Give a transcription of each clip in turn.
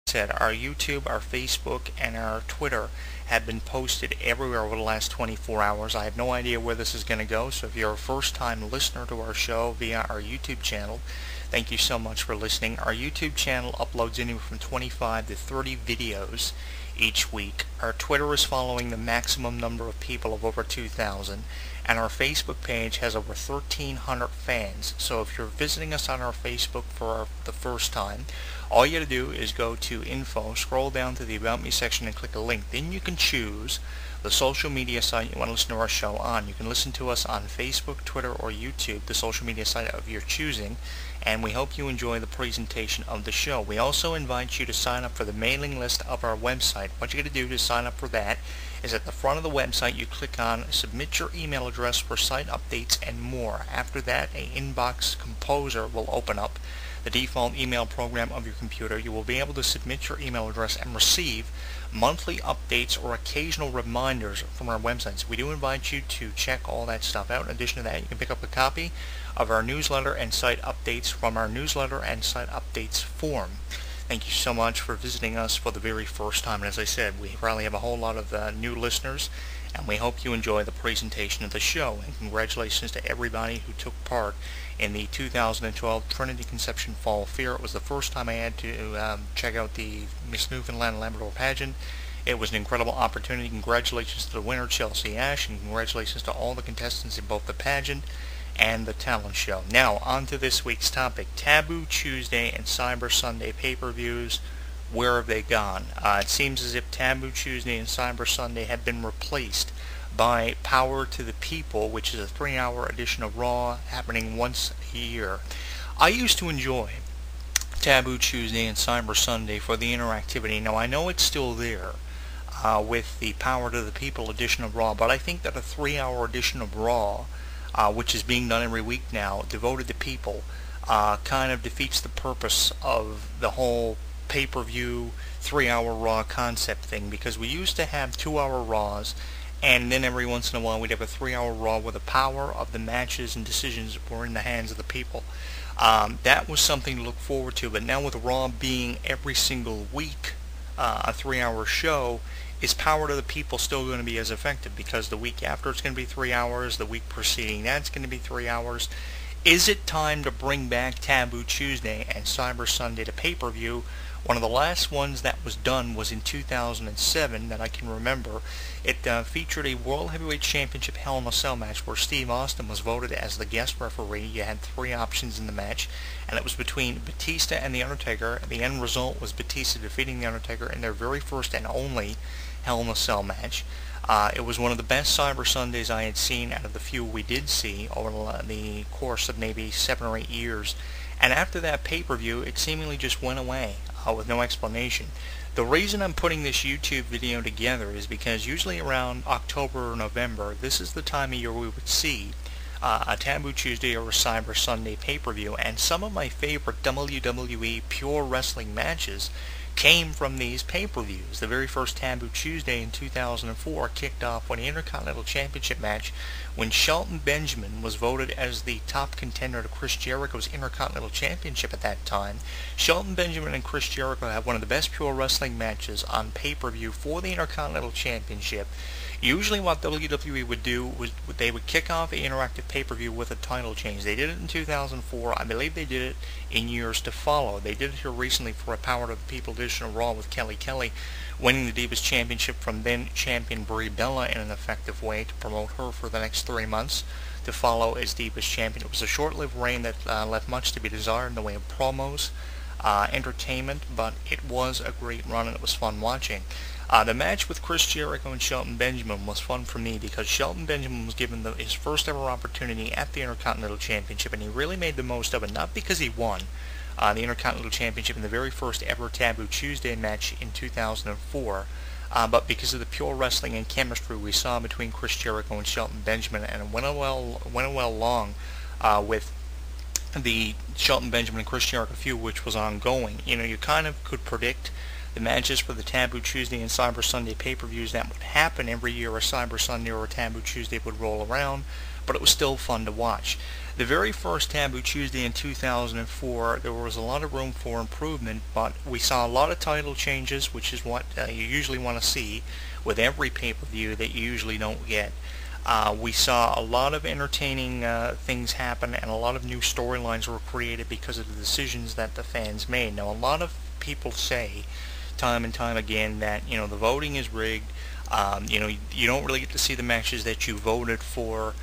said, our YouTube, our Facebook, and our Twitter have been posted everywhere over the last 24 hours. I have no idea where this is going to go, so if you're a first-time listener to our show via our YouTube channel, thank you so much for listening. Our YouTube channel uploads anywhere from 25 to 30 videos each week. Our Twitter is following the maximum number of people of over 2,000, and our Facebook page has over 1,300 fans. So if you're visiting us on our Facebook for the first time, all you got to do is go to info, scroll down to the About Me section and click a link. Then you can choose the social media site you want to listen to our show on. You can listen to us on Facebook, Twitter, or YouTube, the social media site of your choosing, and we hope you enjoy the presentation of the show. We also invite you to sign up for the mailing list of our website. What you got to do to sign up for that is at the front of the website you click on submit your email address for site updates and more. After that, an inbox composer will open up the default email program of your computer. You will be able to submit your email address and receive monthly updates or occasional reminders from our websites. We do invite you to check all that stuff out. In addition to that, you can pick up a copy of our newsletter and site updates from our newsletter and site updates form. Thank you so much for visiting us for the very first time. And as I said, we probably have a whole lot of new listeners, and we hope you enjoy the presentation of the show. And congratulations to everybody who took part in the 2012 Trinity Conception Fall Fair. It was the first time I had to check out the Miss Newfoundland Labrador pageant. It was an incredible opportunity. Congratulations to the winner, Chelsea Ash, and congratulations to all the contestants in both the pageant and the talent show. Now, on to this week's topic. Taboo Tuesday and Cyber Sunday pay-per-views. Where have they gone? It seems as if Taboo Tuesday and Cyber Sunday have been replaced by Power to the People, which is a 3-hour edition of Raw happening once a year. I used to enjoy Taboo Tuesday and Cyber Sunday for the interactivity. Now, I know it's still there with the Power to the People edition of Raw, but I think that a 3-hour edition of Raw, which is being done every week now, devoted to people, kind of defeats the purpose of the whole pay-per-view 3-hour Raw concept thing, because we used to have 2-hour Raws, and then every once in a while we'd have a 3-hour Raw where the power of the matches and decisions were in the hands of the people. That was something to look forward to, but now with Raw being every single week a 3-hour show, is Power to the People still going to be as effective? Because the week after it's going to be 3 hours, the week preceding that's going to be 3 hours. Is it time to bring back Taboo Tuesday and Cyber Sunday to pay-per-view? One of the last ones that was done was in 2007 that I can remember. It featured a World Heavyweight Championship Hell in a Cell match where Steve Austin was voted as the guest referee. You had 3 options in the match, and it was between Batista and The Undertaker. The end result was Batista defeating The Undertaker in their very first and only Hell in a Cell match. It was one of the best Cyber Sundays I had seen out of the few we did see over the course of maybe 7 or 8 years. And after that pay-per-view, it seemingly just went away with no explanation. The reason I'm putting this YouTube video together is because usually around October or November, this is the time of year we would see a Taboo Tuesday or a Cyber Sunday pay-per-view, and some of my favorite WWE pure wrestling matches came from these pay-per-views. The very first Taboo Tuesday in 2004 kicked off when the Intercontinental Championship match, when Shelton Benjamin was voted as the top contender to Chris Jericho's Intercontinental Championship at that time. Shelton Benjamin and Chris Jericho had one of the best pure wrestling matches on pay-per-view for the Intercontinental Championship. Usually what WWE would do was they would kick off the interactive pay-per-view with a title change. They did it in 2004. I believe they did it in years to follow. They did it here recently for a Power to the People edition of Raw with Kelly Kelly winning the Divas Championship from then champion Brie Bella in an effective way to promote her for the next 3 months to follow as Divas Champion. It was a short-lived reign that left much to be desired in the way of promos, entertainment, but it was a great run and it was fun watching. The match with Chris Jericho and Shelton Benjamin was fun for me because Shelton Benjamin was given his first ever opportunity at the Intercontinental Championship, and he really made the most of it, not because he won the Intercontinental Championship in the very first ever Taboo Tuesday match in 2004, but because of the pure wrestling and chemistry we saw between Chris Jericho and Shelton Benjamin, and it went well long with the Shelton Benjamin and Chris Jericho feud, which was ongoing. You know, you kind of could predict the matches for the Taboo Tuesday and Cyber Sunday pay-per-views that would happen every year. A Cyber Sunday or a Taboo Tuesday would roll around, but it was still fun to watch. The very first Taboo Tuesday in 2004, there was a lot of room for improvement, but we saw a lot of title changes, which is what you usually want to see with every pay-per-view that you usually don't get. We saw a lot of entertaining things happen, and a lot of new storylines were created because of the decisions that the fans made. Now, a lot of people say time and time again that, the voting is rigged. You don't really get to see the matches that you voted for.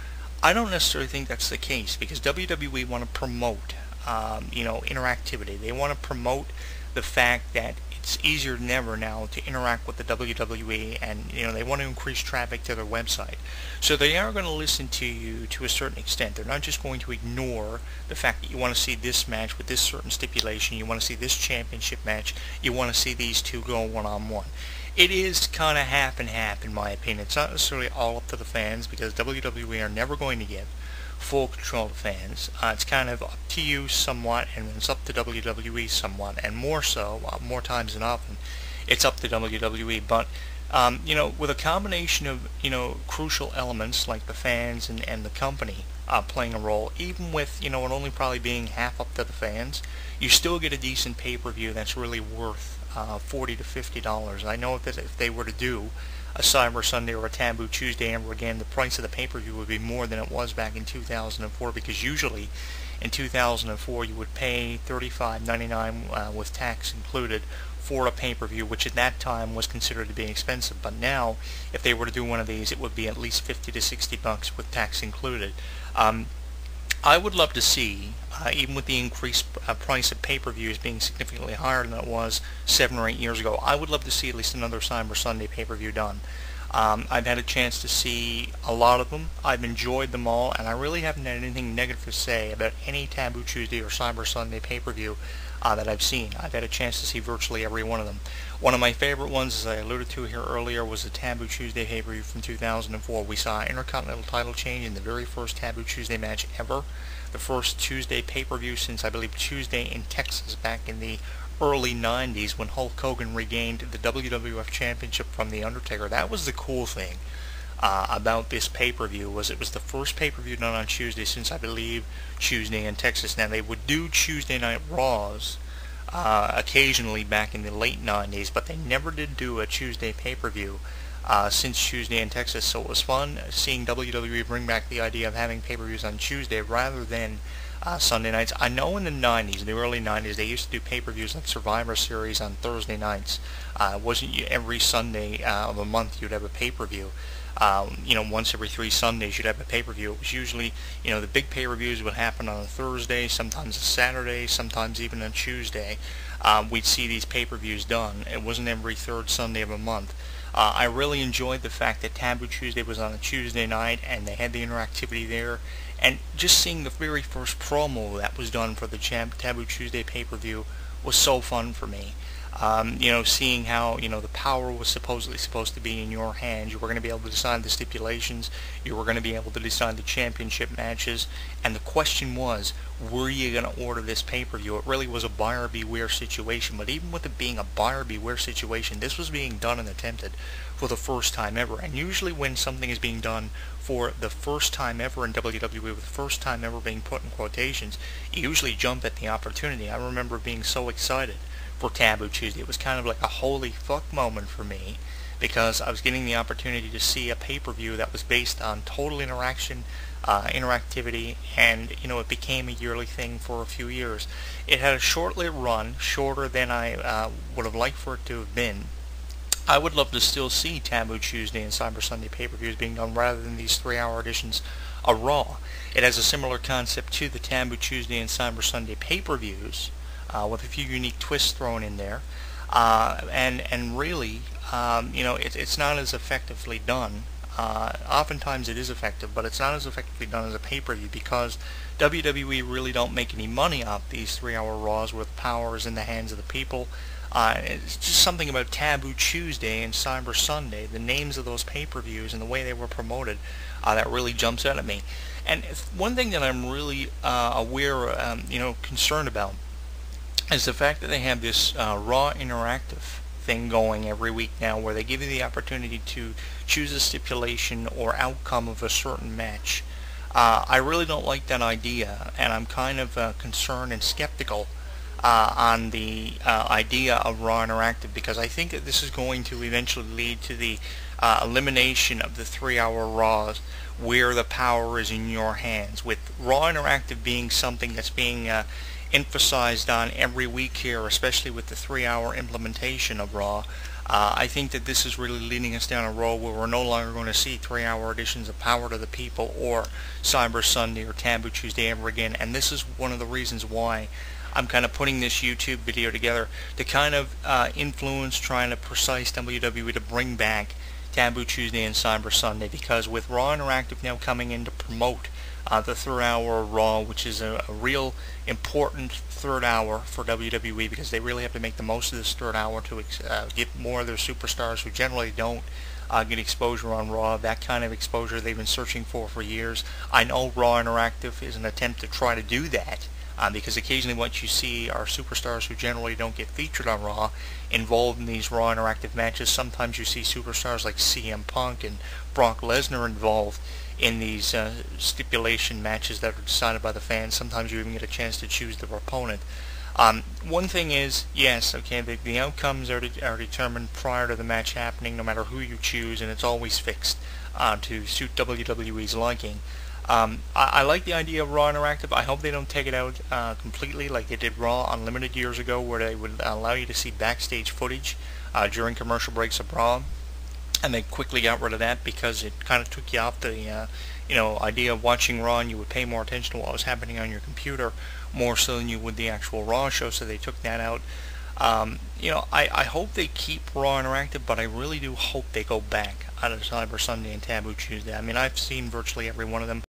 I don't necessarily think that's the case, because WWE want to promote, interactivity. They want to promote the fact that it's easier than ever now to interact with the WWE, and they want to increase traffic to their website. So they are going to listen to you to a certain extent. They're not just going to ignore the fact that you want to see this match with this certain stipulation, you want to see this championship match, you want to see these two go one-on-one. It is kind of half and half, in my opinion. It's not necessarily all up to the fans, because WWE are never going to give full control to fans. It's kind of up to you somewhat, and it's up to WWE somewhat, and more so, more times than often, it's up to WWE. But with a combination of crucial elements like the fans and the company playing a role, even with it only probably being half up to the fans, you still get a decent pay-per-view that's really worth $40 to $50. I know that if they were to do a Cyber Sunday or a Taboo Tuesday ever again, the price of the pay-per-view would be more than it was back in 2004, because usually in 2004 you would pay $35.99 with tax included for a pay-per-view, which at that time was considered to be expensive. But now, if they were to do one of these, it would be at least 50 to 60 bucks with tax included. I would love to see, even with the increased price of pay-per-views being significantly higher than it was 7 or 8 years ago, I would love to see at least another Cyber Sunday pay-per-view done. I've had a chance to see a lot of them. I've enjoyed them all, and I really haven't had anything negative to say about any Taboo Tuesday or Cyber Sunday pay-per-view that I've seen. I've had a chance to see virtually every one of them. One of my favorite ones, as I alluded to here earlier, was the Taboo Tuesday pay-per-view from 2004. We saw an Intercontinental title change in the very first Taboo Tuesday match ever. The first Tuesday pay-per-view since, I believe, Tuesday in Texas back in the early 90s when Hulk Hogan regained the WWF Championship from The Undertaker. That was the cool thing about this pay-per-view, was it was the first pay-per-view done on Tuesday since, I believe, Tuesday in Texas. Now, they would do Tuesday Night Raws occasionally back in the late 90s, but they never did do a Tuesday pay-per-view since Tuesday in Texas. So it was fun seeing WWE bring back the idea of having pay-per-views on Tuesday rather than Sunday nights. I know in the 90s, the early 90s, they used to do pay-per-views like Survivor Series on Thursday nights. It wasn't every Sunday of a month you'd have a pay-per-view. Once every 3 Sundays you'd have a pay-per-view. It was usually, the big pay-per-views would happen on a Thursday, sometimes a Saturday, sometimes even a Tuesday. We'd see these pay-per-views done. It wasn't every 3rd Sunday of a month. I really enjoyed the fact that Taboo Tuesday was on a Tuesday night, and they had the interactivity there. And just seeing the very first promo that was done for the Taboo Tuesday pay-per-view was so fun for me. Seeing how, the power was supposedly supposed to be in your hands. You were going to be able to decide the stipulations. You were going to be able to decide the championship matches. And the question was, were you going to order this pay-per-view? It really was a buyer beware situation. But even with it being a buyer beware situation, this was being done and attempted for the first time ever. And usually when something is being done for the first time ever in WWE, with the first time ever being put in quotations, you usually jump at the opportunity. I remember being so excited for Taboo Tuesday. It was kind of like a holy fuck moment for me, because I was getting the opportunity to see a pay-per-view that was based on total interactivity, and it became a yearly thing for a few years. It had a short-lived run, shorter than I would have liked for it to have been. I would love to still see Taboo Tuesday and Cyber Sunday pay-per-views being done rather than these 3-hour editions of Raw. It has a similar concept to the Taboo Tuesday and Cyber Sunday pay-per-views, with a few unique twists thrown in there, and really, it's not as effectively done. Oftentimes it is effective, but it's not as effectively done as a pay-per-view, because WWE really don't make any money off these 3-hour Raws where the power is in the hands of the people. It's just something about Taboo Tuesday and Cyber Sunday, the names of those pay-per-views and the way they were promoted, that really jumps out at me. And one thing that I'm really concerned about is the fact that they have this Raw Interactive thing going every week now where they give you the opportunity to choose a stipulation or outcome of a certain match. I really don't like that idea, and I'm kind of concerned and skeptical on the idea of Raw Interactive, because I think that this is going to eventually lead to the elimination of the 3-hour Raws where the power is in your hands, with Raw Interactive being something that's being emphasized on every week here, especially with the 3-hour implementation of Raw. I think that this is really leading us down a road where we're no longer going to see 3-hour editions of Power to the People or Cyber Sunday or Taboo Tuesday ever again, and this is one of the reasons why I'm kind of putting this YouTube video together to kind of influence, trying to precise WWE to bring back Taboo Tuesday and Cyber Sunday, because with Raw Interactive now coming in to promote the third hour of Raw, which is a real important third hour for WWE, because they really have to make the most of this third hour to get more of their superstars who generally don't get exposure on Raw, that kind of exposure they've been searching for years. I know Raw Interactive is an attempt to try to do that, because occasionally what you see are superstars who generally don't get featured on Raw involved in these Raw Interactive matches. Sometimes you see superstars like CM Punk and Brock Lesnar involved in these stipulation matches that are decided by the fans. Sometimes you even get a chance to choose their opponent. One thing is, yes, okay, the outcomes are determined prior to the match happening, no matter who you choose, and it's always fixed to suit WWE's liking. I like the idea of Raw Interactive. I hope they don't take it out completely like they did Raw Unlimited years ago, where they would allow you to see backstage footage during commercial breaks of Raw, and they quickly got rid of that because it kind of took you off the idea of watching Raw, and you would pay more attention to what was happening on your computer more so than you would the actual Raw show, so they took that out. I hope they keep Raw Interactive, but I really do hope they go back out of Cyber Sunday and Taboo Tuesday. I mean, I've seen virtually every one of them.